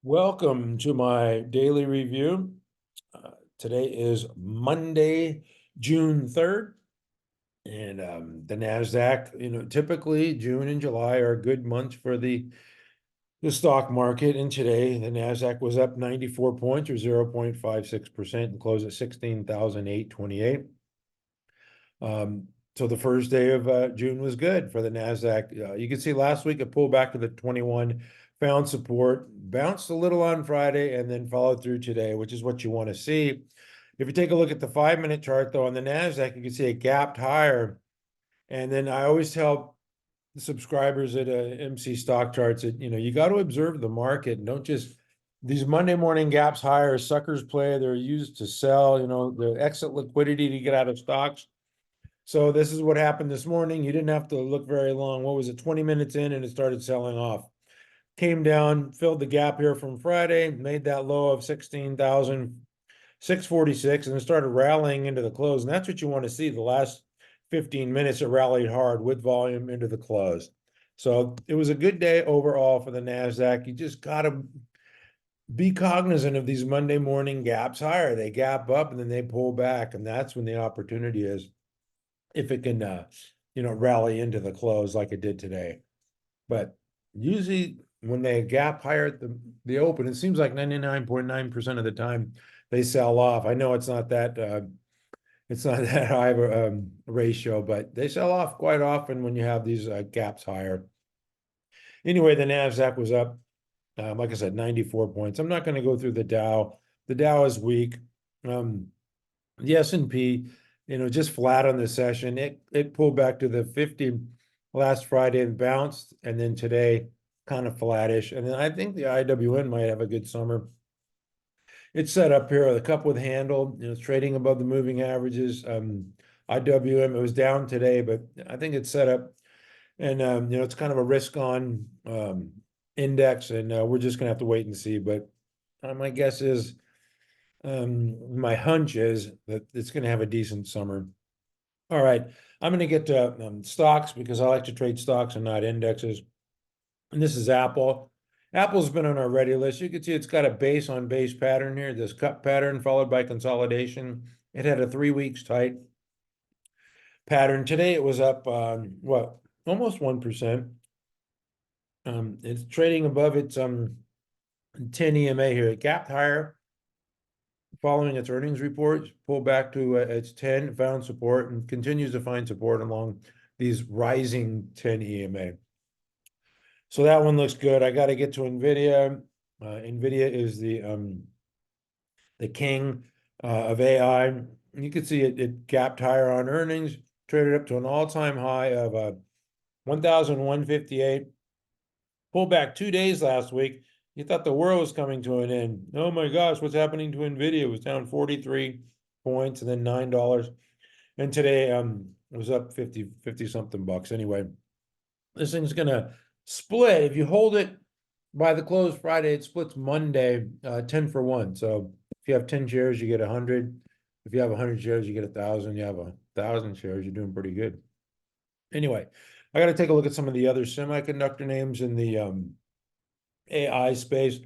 Welcome to my daily review. Today is Monday, June 3rd. And the Nasdaq, typically June and July are good months for the stock market. And today the Nasdaq was up 94 points or 0.56% and closed at 16,828. So the first day of June was good for the Nasdaq. You can see last week it pulled back to the 21, found support, bounced a little on Friday, and then followed through today, which is what you want to see. If you take a look at the 5-minute chart, though, on the Nasdaq, you can see it gapped higher. And then I always tell the subscribers at MC Stock Charts that you got to observe the market and don't just these Monday morning gaps higher. Suckers play; they're used to sell. The exit liquidity to get out of stocks. So this is what happened this morning. You didn't have to look very long. What was it, 20 minutes in, and it started selling off. Came down, filled the gap here from Friday, made that low of 16,646, and it started rallying into the close. And that's what you want to see. The last 15 minutes, it rallied hard with volume into the close. So it was a good day overall for the Nasdaq. You just got to be cognizant of these Monday morning gaps higher. They gap up and then they pull back, and that's when the opportunity is, if it can rally into the close like it did today. But usually when they gap higher at the open, it seems like 99.9% of the time they sell off. I know it's not that high of a ratio, but they sell off quite often when you have these gaps higher. Anyway, the Nasdaq was up, like I said, 94 points. I'm not going to go through the Dow. The Dow is weak. The S&P, just flat on the session. It pulled back to the 50 last Friday and bounced, and then today kind of flattish. And then I think the IWN might have a good summer. It's set up here, a cup with handle, it's trading above the moving averages. IWM, it was down today, but I think it's set up, and it's kind of a risk on index, and we're just gonna have to wait and see. But my guess is, my hunch is that it's going to have a decent summer. All right, I'm going to get to stocks because I like to trade stocks and not indexes. And this is Apple. Apple's been on our ready list. You can see it's got a base on base pattern here, this cut pattern followed by consolidation. It had a 3 weeks tight pattern. Today it was up almost 1%. It's trading above its 10 EMA here. It gapped higher following its earnings report, pulled back to its 10, found support, and continues to find support along these rising 10 EMA. So that one looks good. I got to get to NVIDIA. NVIDIA is the king of AI. You can see it gapped higher on earnings, traded up to an all-time high of 1,158. Pulled back 2 days last week. You thought the world was coming to an end. Oh my gosh, what's happening to NVIDIA? It was down 43 points and then $9. And today it was up 50 something bucks. Anyway, this thing's gonna split. If you hold it by the close Friday, it splits Monday 10 for 1. So if you have 10 shares, you get 100. If you have 100 shares, you get 1,000. You have 1,000 shares, you're doing pretty good. Anyway, I got to take a look at some of the other semiconductor names in the AI space.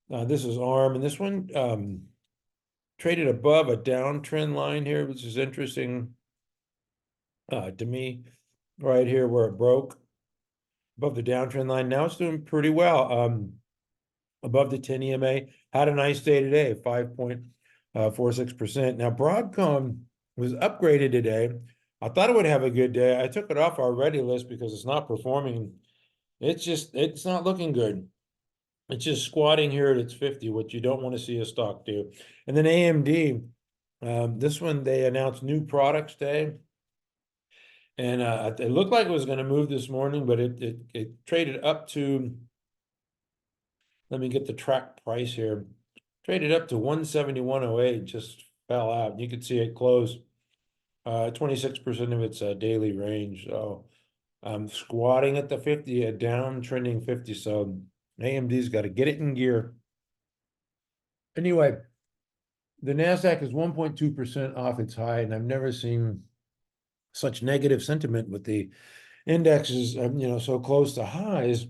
This is ARM, and this one traded above a downtrend line here, which is interesting to me. Right here where it broke above the downtrend line. Now it's doing pretty well. Above the 10 EMA. Had a nice day today, 5.46%. Now Broadcom was upgraded today. I thought it would have a good day. I took it off our ready list because it's not performing. It's not looking good. It's just squatting here at its 50, which you don't want to see a stock do. And then AMD, this one, they announced new products today. And it looked like it was going to move this morning, but it traded up to, let me get the track price here. Traded up to 171.08, just fell out. You could see it close 26% of its daily range. So squatting at the 50, a downtrending 50. So AMD's got to get it in gear. Anyway, the Nasdaq is 1.2% off its high, and I've never seen such negative sentiment with the indexes, so close to highs.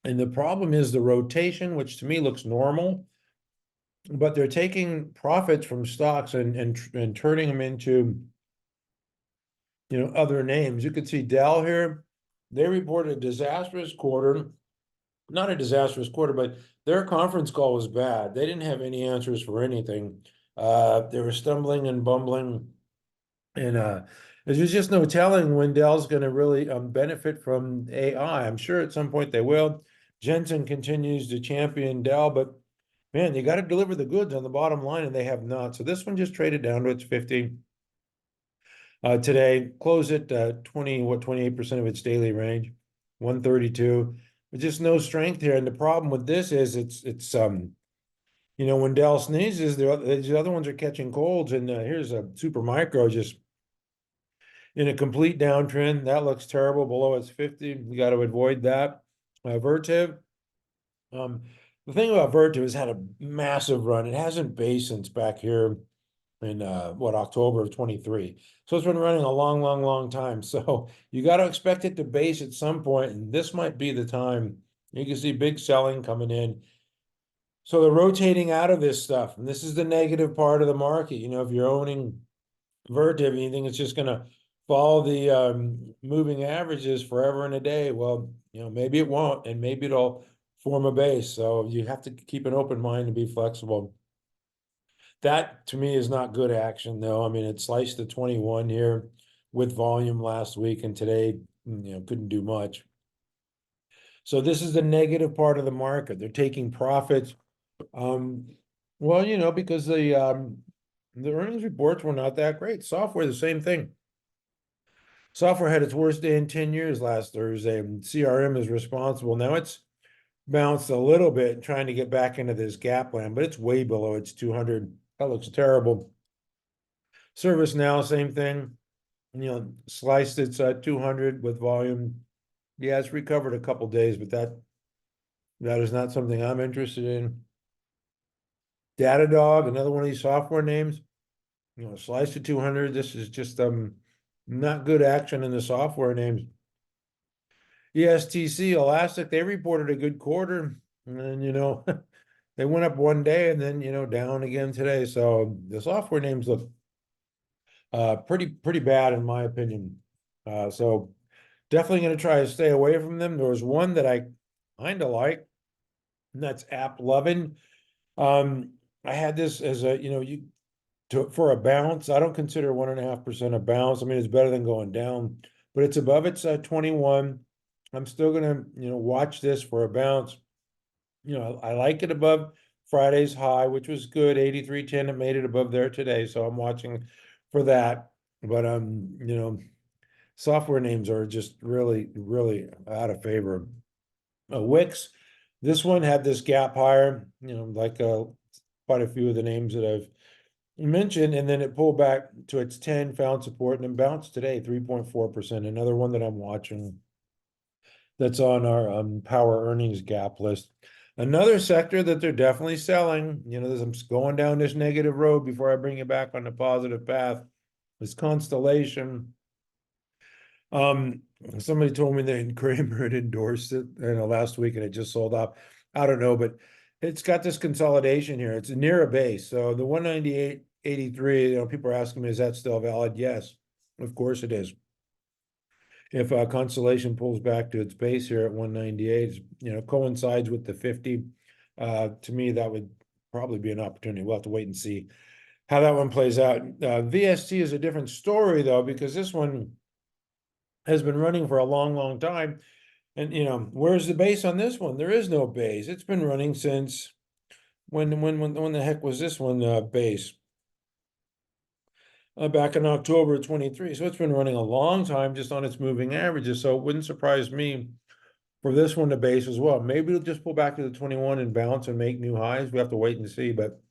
And the problem is the rotation, which to me looks normal, but they're taking profits from stocks and turning them into, other names. You could see DELL here. They reported a disastrous quarter, not a disastrous quarter, but their conference call was bad. They didn't have any answers for anything. They were stumbling and bumbling, and there's just no telling when Dell's going to really benefit from AI. I'm sure at some point they will. Jensen continues to champion Dell, but man, you got to deliver the goods on the bottom line, and they have not. So this one just traded down to its 50. Today, closed at 28% of its daily range, 132. But just no strength here. And the problem with this is it's when Dell sneezes, the other ones are catching colds. And here's a super micro just in a complete downtrend. That looks terrible below its 50. We got to avoid that. Vertiv. The thing about Vertiv has had a massive run. It hasn't based since back here in October of 23. So it's been running a long time. So you got to expect it to base at some point, and this might be the time. You can see big selling coming in. So they're rotating out of this stuff, and this is the negative part of the market. If you're owning Vertiv and you think it's just going to follow the moving averages forever and a day, well, maybe it won't, and maybe it'll form a base. So you have to keep an open mind and be flexible. That to me is not good action, though. I mean, it sliced to 21 here with volume last week, and today, couldn't do much. So this is the negative part of the market. They're taking profits. Well, because the earnings reports were not that great. Software, the same thing. Software had its worst day in 10 years last Thursday. And CRM is responsible. Now it's bounced a little bit, trying to get back into this gap land, but it's way below its 200. That looks terrible. ServiceNow, same thing. Sliced its 200 with volume. Yeah, it's recovered a couple days, but that is not something I'm interested in. Datadog, another one of these software names. Sliced to 200. This is just not good action in the software names. ESTC, Elastic, they reported a good quarter, and then they went up one day and then down again today. So the software names look pretty bad in my opinion. So definitely going to try to stay away from them. There was one that I kind of like, and that's AppLovin. I had this as a for a bounce. I don't consider 1.5% a bounce. I mean, it's better than going down, but it's above its 21. I'm still gonna watch this for a bounce. I like it above Friday's high, which was good, 83.10. It made it above there today, so I'm watching for that. But software names are just really out of favor. Wix, this one had this gap higher, like quite a few of the names that I've mentioned, and then it pulled back to its 10, found support, and then bounced today 3.4%. Another one that I'm watching that's on our power earnings gap list. Another sector that they're definitely selling, I'm going down this negative road before I bring you back on the positive path, is Constellation. Somebody told me that Kramer had endorsed it, last week, and it just sold off. I don't know, but it's got this consolidation here. It's near a base. So the 198.83, people are asking me, is that still valid? Yes, of course it is. If Constellation pulls back to its base here at 198, coincides with the 50, to me, that would probably be an opportunity. We'll have to wait and see how that one plays out. VST is a different story, though, because this one has been running for a long time. And, where's the base on this one? There is no base. It's been running since when the heck was this one base? Back in October 23. So it's been running a long time just on its moving averages. So it wouldn't surprise me for this one to base as well. Maybe it'll just pull back to the 21 and bounce and make new highs. We have to wait and see, but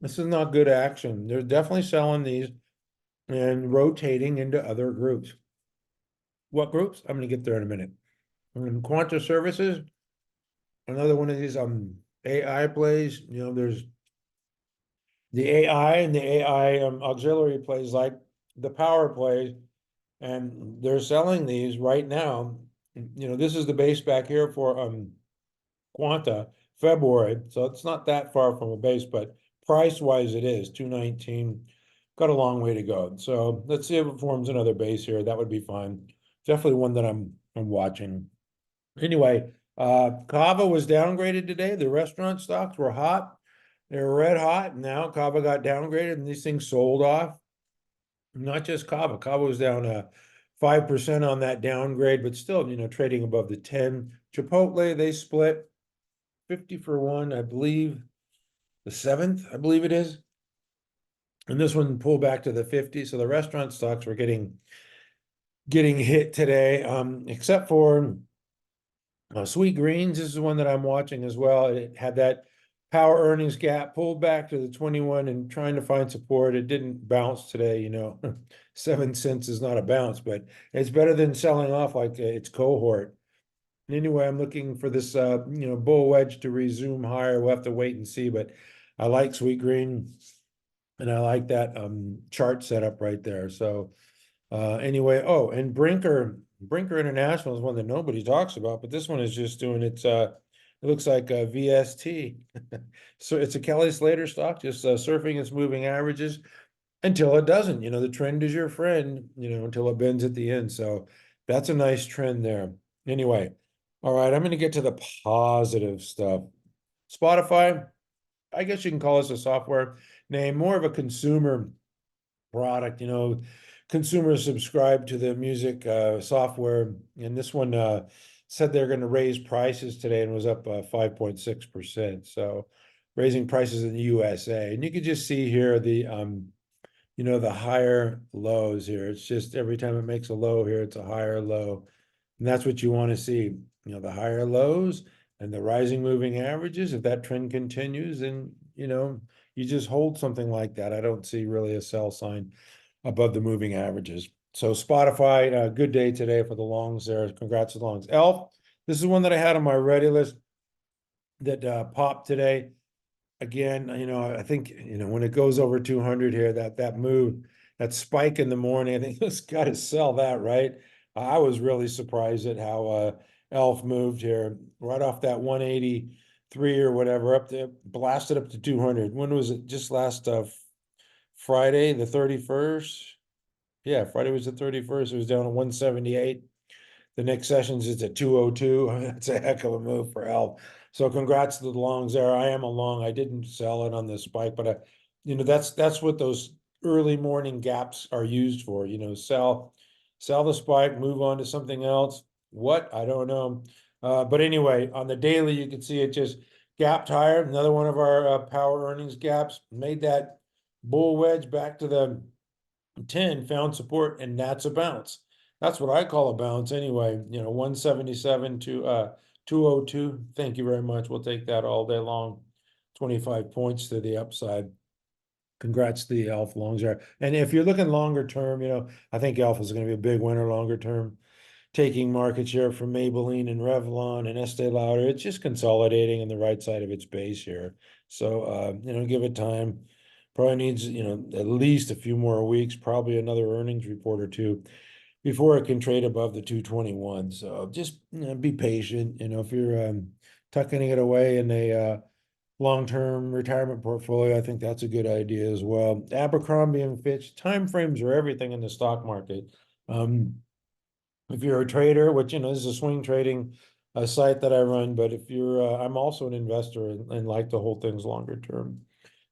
this is not good action. They're definitely selling these and rotating into other groups. What groups? I'm going to get there in a minute. Quanta Services, another one of these AI plays. There's the AI and the AI auxiliary plays, like the power plays, and they're selling these right now. This is the base back here for Quanta, February. So it's not that far from a base, but price-wise it is 219. Got a long way to go. So let's see if it forms another base here. That would be fine. Definitely one that I'm watching. Anyway, CAVA was downgraded today. The restaurant stocks were hot. They were red hot. Now CAVA got downgraded and these things sold off. Not just CAVA. CAVA was down 5% on that downgrade, but still, trading above the 10. Chipotle, they split 50 for one, I believe. The 7th, I believe it is. And this one pulled back to the 50. So the restaurant stocks were getting hit today, except for Sweet Greens. This is one that I'm watching as well. It had that power earnings gap pulled back to the 21 and trying to find support. It didn't bounce today, 7 cents is not a bounce, but it's better than selling off like its cohort. Anyway, I'm looking for this bull wedge to resume higher. We'll have to wait and see, but I like Sweet Green and I like that chart setup right there. So anyway, oh, and Brinker International is one that nobody talks about, but this one is just doing its it looks like a VST. So it's a Kelly Slater stock, just surfing its moving averages until it doesn't. The trend is your friend, until it bends at the end. So that's a nice trend there. Anyway, all right, I'm going to get to the positive stuff. Spotify, I guess you can call this a software name, more of a consumer product. Consumers subscribe to the music software, and this one said they're going to raise prices today and was up 5.6%. So raising prices in the USA, and you can just see here the the higher lows here. It's just every time it makes a low here, it's a higher low, and that's what you want to see. The higher lows and the rising moving averages. If that trend continues, then you just hold something like that. I don't see really a sell sign above the moving averages. So Spotify, good day today for the longs there. Congrats to the longs. ELF, this is one that I had on my ready list that popped today. Again, I think, when it goes over 200 here, that move, that spike in the morning, I think it's got to sell that, right? I was really surprised at how ELF moved here right off that 183 or whatever, up to blasted up to 200. When was it? Just last Friday, the 31st. Yeah, Friday was the 31st. It was down to 178. The next sessions is at 202. That's a heck of a move for ELF. So congrats to the longs there. I am a long. I didn't sell it on the spike, but that's what those early morning gaps are used for. Sell the spike, move on to something else. What? I don't know. But anyway, on the daily, you can see it just gapped higher. Another one of our power earnings gaps, made that bull wedge back to the 10, found support, and that's a bounce. That's what I call a bounce anyway. 177 to 202. Thank you very much. We'll take that all day long. 25 points to the upside. Congrats to the ELF longs there. And if you're looking longer term, I think ELF is going to be a big winner longer term, taking market share from Maybelline and Revlon and Estee Lauder. It's just consolidating on the right side of its base here. So, give it time. Probably needs, at least a few more weeks, probably another earnings report or two before it can trade above the 221. So just be patient. If you're tucking it away in a long-term retirement portfolio, I think that's a good idea as well. Abercrombie and Fitch, time frames are everything in the stock market. If you're a trader, which this is a swing trading site that I run, but if you're, I'm also an investor and like to hold things longer term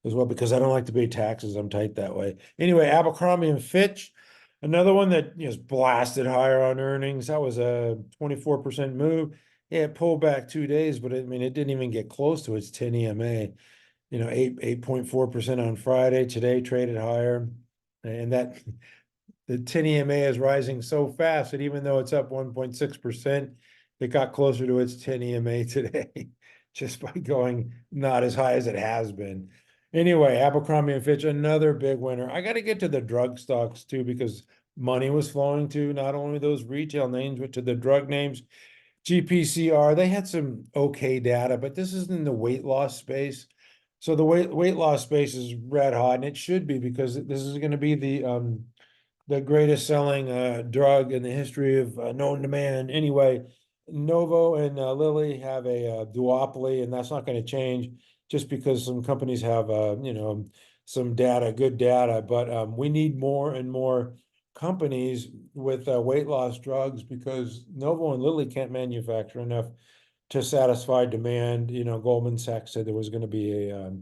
as well, because I don't like to pay taxes. I'm tight that way. Anyway, Abercrombie and Fitch, another one that is blasted higher on earnings. That was a 24% move. Yeah, it pulled back 2 days, but it didn't even get close to its 10 EMA. 8.4% on Friday. Today traded higher, and that the 10 EMA is rising so fast that even though it's up 1.6%, it got closer to its 10 EMA today, just by going not as high as it has been. Anyway, Abercrombie and Fitch, another big winner. I got to get to the drug stocks too, because money was flowing to not only those retail names, but to the drug names. GPCR, they had some okay data, but this is in the weight loss space. So the weight loss space is red hot, and it should be, because this is going to be the greatest selling drug in the history of known demand. Anyway, Novo and Lilly have a duopoly, and that's not going to change just because some companies have, some data, good data. But we need more and more companies with weight loss drugs because Novo and Lilly can't manufacture enough to satisfy demand. Goldman Sachs said there was going to be a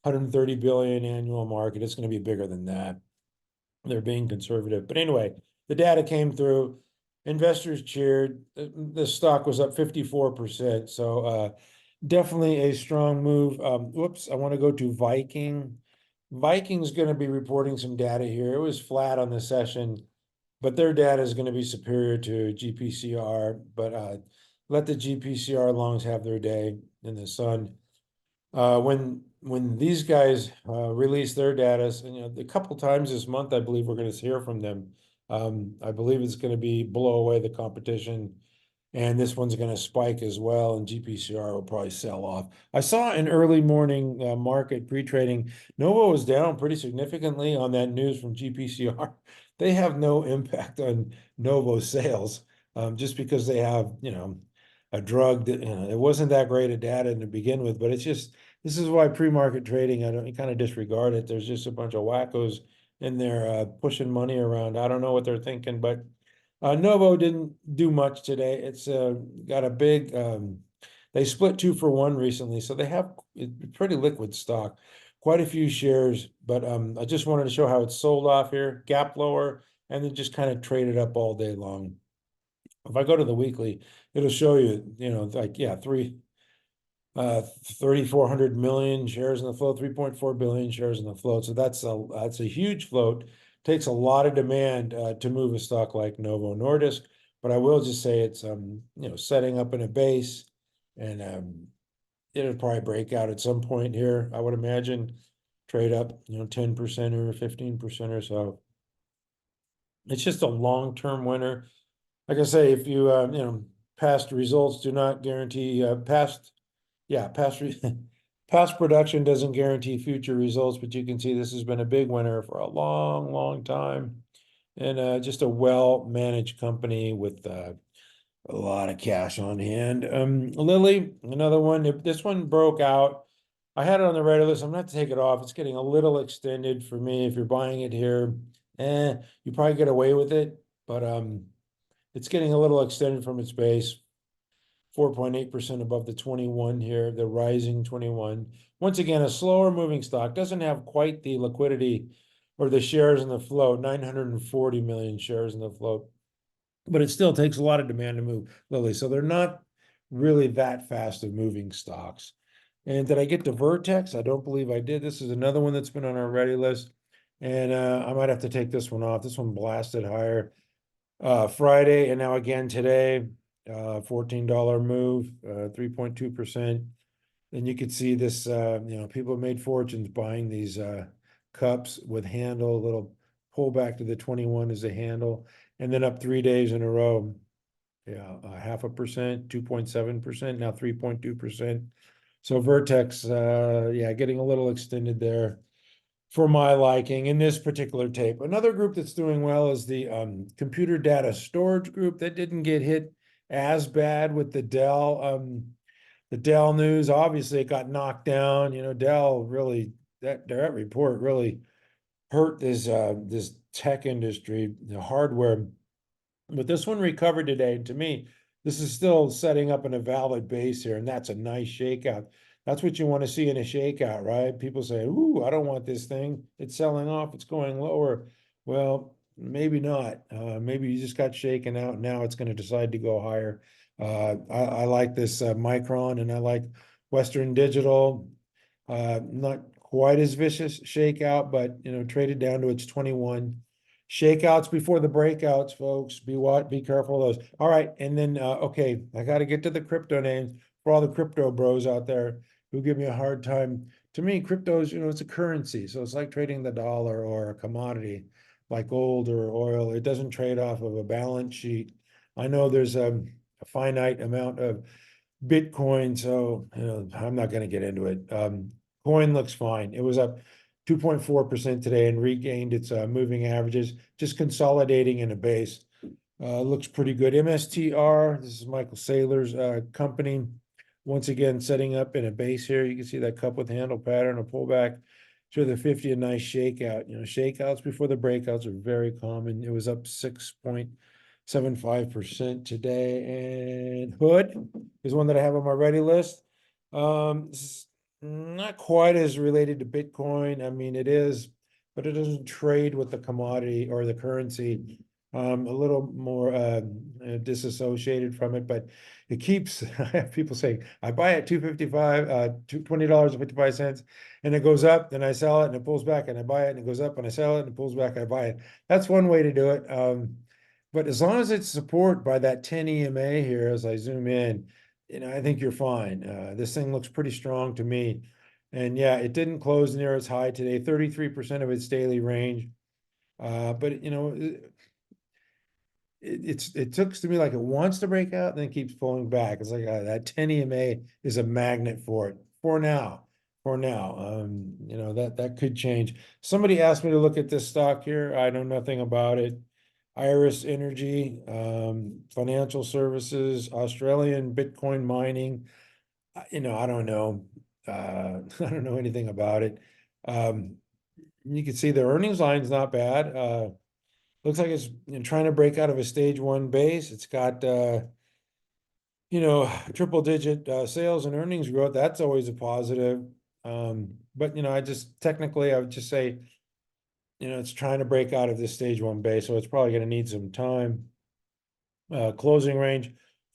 130 billion annual market. It's going to be bigger than that. They're being conservative. But anyway, the data came through. Investors cheered. The stock was up 54%. So definitely a strong move. Whoops, I want to go to Viking. Viking's going to be reporting some data here. It was flat on the session, but their data is going to be superior to GPCR. But let the GPCR longs have their day in the sun. When these guys release their data, and, a couple times this month, I believe we're going to hear from them. I believe it's going to be blow away the competition, and this one's going to spike as well, and GPCR will probably sell off. I saw an early morning market pre-trading. Novo was down pretty significantly on that news from GPCR. They have no impact on Novo sales, just because they have, a drug that, it wasn't that great a data to begin with, but it's just, this is why pre-market trading, I don't kind of disregard it. There's just a bunch of wackos in there pushing money around. I don't know what they're thinking, but Novo didn't do much today. It's got a big, they split 2-for-1 recently, so they have a pretty liquid stock, quite a few shares, but I just wanted to show how it's sold off here, gap lower, and then just kind of traded up all day long. If I go to the weekly, it'll show you, like, yeah, 3,400 million shares in the float, 3.4 billion shares in the float. So that's a huge float. Takes a lot of demand to move a stock like Novo Nordisk. But I will just say it's setting up in a base, and it'll probably break out at some point here. I would imagine trade up 10% or 15% or so. It's just a long-term winner. Like I say, if you past results do not guarantee past past production doesn't guarantee future results, but you can see this has been a big winner for a long, long time, and just a well-managed company with a lot of cash on hand. Lilly, another one. If this one broke out, I had it on the Reddit list. I'm not to take it off. It's getting a little extended for me. If you're buying it here, you probably get away with it, but it's getting a little extended from its base. 4.8% above the 21 here, the rising 21. Once again, a slower moving stock, doesn't have quite the liquidity or the shares in the float, 940 million shares in the float, but it still takes a lot of demand to move Lilly. So they're not really that fast of moving stocks. And did I get to Vertex? I don't believe I did. This is another one that's been on our ready list. And I might have to take this one off. This one blasted higher Friday, and now again today. $14 move, 3.2%. And you could see this, people have made fortunes buying these cups with handle, a little pullback to the 21 as a handle, and then up 3 days in a row. Yeah, 0.5%, 2.7%, now 3.2%. So Vertex, getting a little extended there for my liking in this particular tape. Another group that's doing well is the computer data storage group. That didn't get hit as bad with the DELL news. Obviously, it got knocked down. DELL really, that report really hurt this tech industry, the hardware. But this one recovered today. And to me, this is still setting up in a valid base here, and that's a nice shakeout. That's what you want to see in a shakeout, right? People say, "Ooh, I don't want this thing. It's selling off. It's going lower." Well, maybe not. Maybe you just got shaken out. Now it's going to decide to go higher. I like this Micron, and I like Western Digital. Not quite as vicious shakeout, but traded down to its 21. Shakeouts before the breakouts, folks. Be careful of those. All right, and then okay, I got to get to the crypto names for all the crypto bros out there who give me a hard time. To me, crypto's, it's a currency. So it's like trading the dollar or a commodity like gold or oil. It doesn't trade off of a balance sheet. I know there's a finite amount of Bitcoin, so I'm not going to get into it. Coin looks fine. It was up 2.4% today and regained its moving averages, just consolidating in a base. Looks pretty good. MSTR, this is Michael Saylor's company. Once again, setting up in a base here. You can see that cup with handle pattern, a pullback to the 50, a nice shakeout. You know, shakeouts before the breakouts are very common. It was up 6.75% today. And Hood is one that I have on my ready list. This is not quite as related to Bitcoin. I mean, it is, but it doesn't trade with the commodity or the currency. A little more disassociated from it, but it keeps, I have people saying, I buy it 255, $20.55, and it goes up, then I sell it and it pulls back, and I buy it and it goes up, and I sell it and it pulls back, I buy it. That's one way to do it. But as long as it's support by that 10 EMA here, as I zoom in, you know, I think you're fine. This thing looks pretty strong to me. And yeah, it didn't close near its high today, 33% of its daily range. But you know, it looks to me like it wants to break out and then keeps pulling back. It's like that 10 EMA is a magnet for it for now. For now, you know, that could change. Somebody asked me to look at this stock here. I know nothing about it. Iris Energy, financial services, Australian Bitcoin mining. You know, I don't know. I don't know anything about it. You can see the earnings line's not bad. Looks like it's trying to break out of a stage one base. It's got, you know, triple digit sales and earnings growth. That's always a positive. But, you know, technically, I would just say, you know, it's trying to break out of this stage one base. So it's probably going to need some time. Closing range,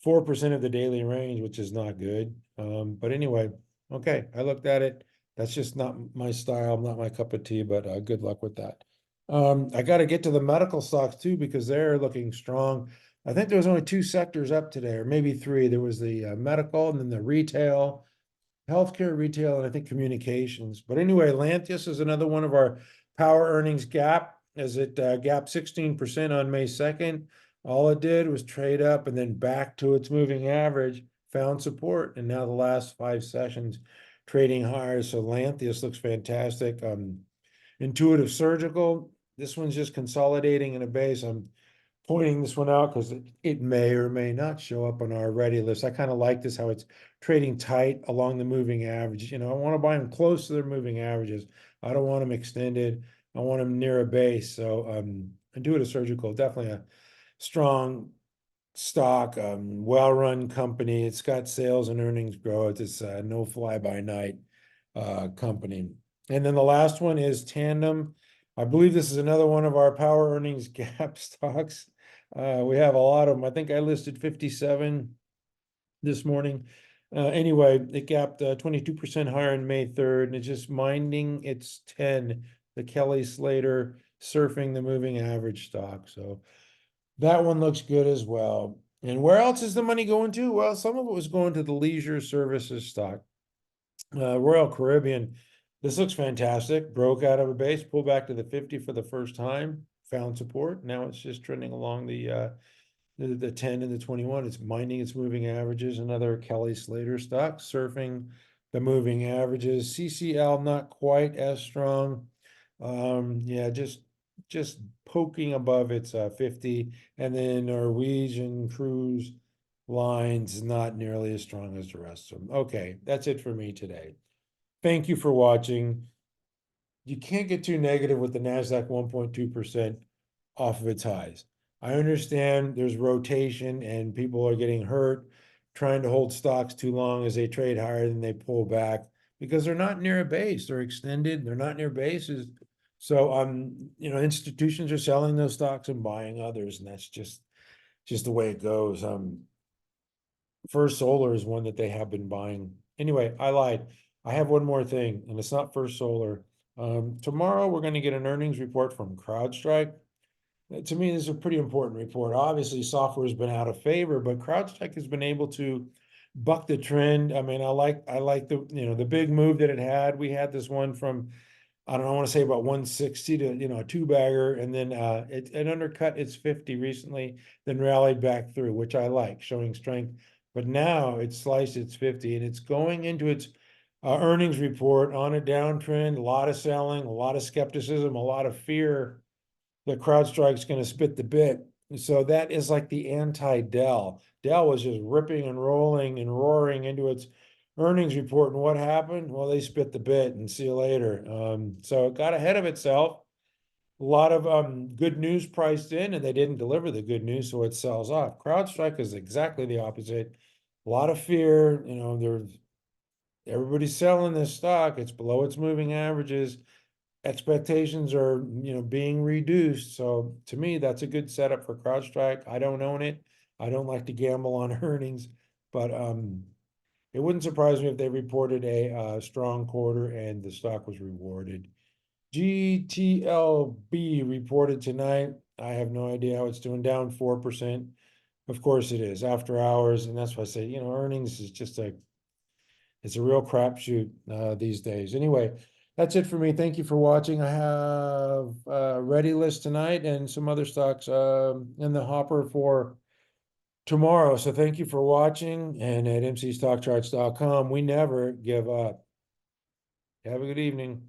4% of the daily range, which is not good. But anyway, okay, I looked at it. That's just not my style, not my cup of tea, but good luck with that. I got to get to the medical stocks too, because they're looking strong. I think there was only two sectors up today, or maybe three. There was the medical and then the retail, healthcare, retail, and I think communications. But anyway, Lantheus is another one of our power earnings gap, as it gapped 16% on May 2nd. All it did was trade up and then back to its moving average, found support, and now the last 5 sessions trading higher. So Lantheus looks fantastic. Intuitive Surgical, this one's just consolidating in a base. I'm pointing this one out because it may or may not show up on our ready list. I kind of like this, how it's trading tight along the moving average. You know, I want to buy them close to their moving averages. I don't want them extended. I want them near a base. So Intuitive Surgical, definitely a strong stock, well-run company. It's got sales and earnings growth. It's no fly-by-night company. And then the last one is Tandem. I believe this is another one of our power earnings gap stocks. We have a lot of them. I think I listed 57 this morning. Anyway, it gapped 22% higher on May 3rd, and it's just minding its 10, the Kelly Slater surfing the moving average stock. So that one looks good as well. And where else is the money going to? Well, some of it was going to the leisure services stock. Royal Caribbean, this looks fantastic. Broke out of a base, pulled back to the 50 for the first time, found support. Now it's just trending along the 10 and the 21. It's minding its moving averages. Another Kelly Slater stock, surfing the moving averages. CCL not quite as strong. Yeah, just poking above its 50. And then Norwegian Cruise Lines not nearly as strong as the rest of them. Okay, that's it for me today. Thank you for watching. You can't get too negative with the Nasdaq 1.2% off of its highs. I understand there's rotation and people are getting hurt trying to hold stocks too long as they trade higher than they pull back because they're not near a base. They're extended. They're not near bases. So you know, institutions are selling those stocks and buying others, and that's just the way it goes. First Solar is one that they have been buying. Anyway, I lied. I have one more thing, and it's not First Solar. Tomorrow we're going to get an earnings report from CrowdStrike. To me, this is a pretty important report. Obviously, software has been out of favor, but CrowdStrike has been able to buck the trend. I mean, I like the, you know, the big move that it had. We had this one from, I don't know, I want to say about 160 to, you know, a two-bagger, and then it undercut its 50 recently, then rallied back through, which I like, showing strength. But now it's sliced its 50, and it's going into its earnings report on a downtrend, a lot of selling, a lot of skepticism, a lot of fear that CrowdStrike's going to spit the bit. So that is like the anti-Dell. Dell was just ripping and rolling and roaring into its earnings report. And what happened? Well, they spit the bit and see you later. So it got ahead of itself. A lot of good news priced in, and they didn't deliver the good news, so it sells off. CrowdStrike is exactly the opposite. A lot of fear, everybody's selling this stock. It's below its moving averages. Expectations are, being reduced. So to me, that's a good setup for CrowdStrike. I don't own it. I don't like to gamble on earnings, but it wouldn't surprise me if they reported a strong quarter and the stock was rewarded. GTLB reported tonight. I have no idea how it's doing, down 4%. Of course it is after hours, and that's why I say, earnings is just it's a real crapshoot these days. Anyway, that's it for me. Thank you for watching. I have a ready list tonight and some other stocks in the hopper for tomorrow. So thank you for watching. And at mcstockcharts.com, we never give up. Have a good evening.